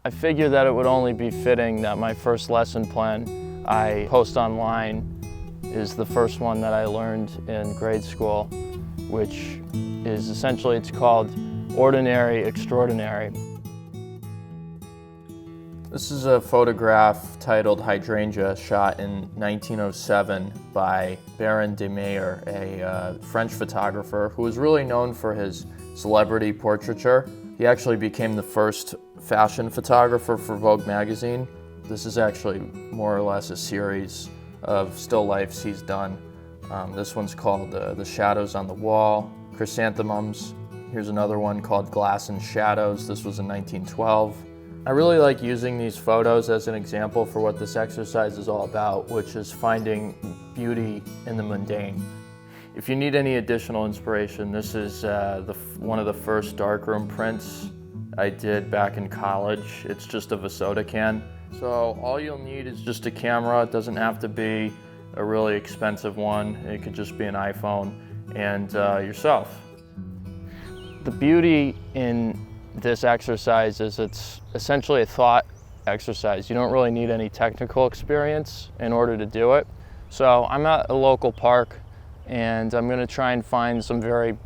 I figured that it would only be fitting that my first lesson plan I post online is the first one that I learned in grade school, which is essentially, it's called Ordinary Extraordinary. This is a photograph titled Hydrangea, shot in 1907 by Baron de Meyer, a French photographer who was really known for his celebrity portraiture. He actually became the first fashion photographer for Vogue magazine. This is actually more or less a series of still lifes he's done. This one's called The Shadows on the Wall, Chrysanthemums. Here's another one called Glass and Shadows. This was in 1912. I really like using these photos as an example for what this exercise is all about, which is finding beauty in the mundane. If you need any additional inspiration, this is one of the first darkroom prints I did back in college. It's just of a soda can. So all you'll need is just a camera. It doesn't have to be a really expensive one. It could just be an iPhone and yourself. The beauty in this exercise is it's essentially a thought exercise. You don't really need any technical experience in order to do it. So I'm at a local park and I'm going to try and find some very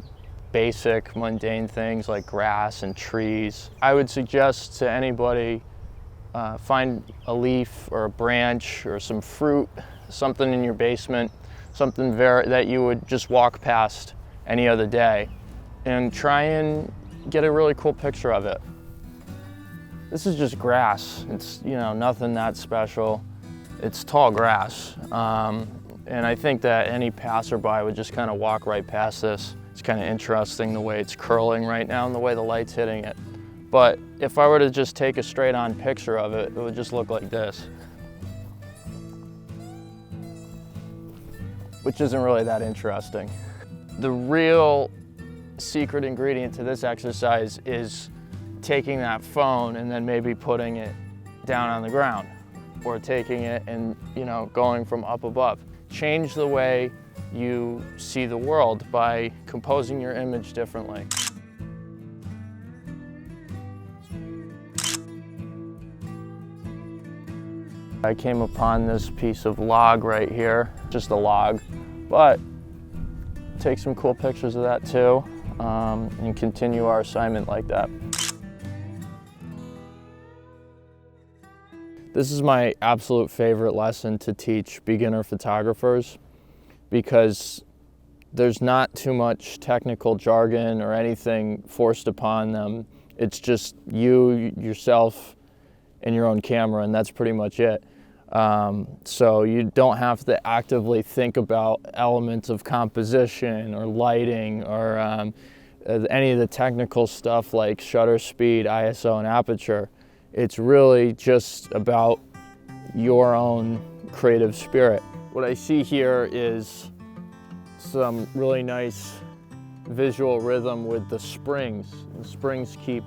basic, mundane things like grass and trees. I would suggest to anybody find a leaf or a branch or some fruit, something in your basement, something that you would just walk past any other day, and try and get a really cool picture of it. This is just grass. It's, you know, nothing that special. It's tall grass. And I think that any passerby would just kind of walk right past this. It's kind of interesting the way it's curling right now and the way the light's hitting it. But if I were to just take a straight-on picture of it, it would just look like this, which isn't really that interesting. The real secret ingredient to this exercise is taking that phone and then maybe putting it down on the ground, or taking it and, you know, going from up above. Change the way you see the world by composing your image differently. I came upon this piece of log right here, just a log, but take some cool pictures of that too, and continue our assignment like that. This is my absolute favorite lesson to teach beginner photographers because there's not too much technical jargon or anything forced upon them. It's just you, yourself, and your own camera, and that's pretty much it. So you don't have to actively think about elements of composition or lighting or any of the technical stuff like shutter speed, ISO, and aperture. It's really just about your own creative spirit. What I see here is some really nice visual rhythm with the springs. The springs keep,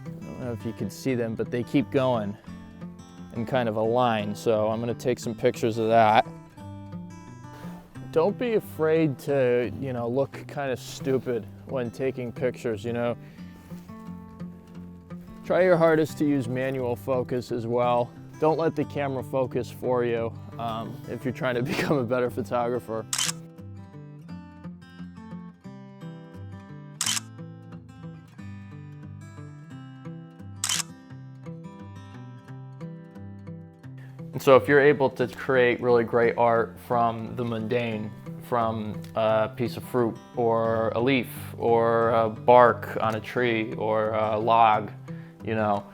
I don't know if you can see them, but they keep going in kind of a line. So I'm going to take some pictures of that. Don't be afraid to, you know, look kind of stupid when taking pictures, you know. Try your hardest to use manual focus as well. Don't let the camera focus for you if you're trying to become a better photographer. And so if you're able to create really great art from the mundane, from a piece of fruit or a leaf or a bark on a tree or a log, you know,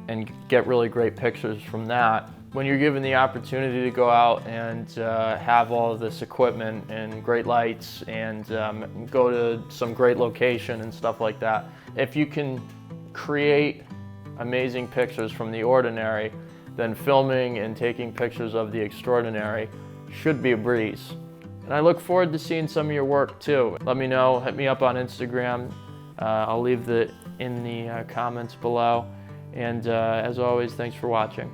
and get really great pictures from that. When you're given the opportunity to go out and have all of this equipment and great lights and go to some great location and stuff like that, if you can create amazing pictures from the ordinary, then filming and taking pictures of the extraordinary should be a breeze. And I look forward to seeing some of your work too. Let me know, hit me up on Instagram. I'll leave it in the comments below. And as always, thanks for watching.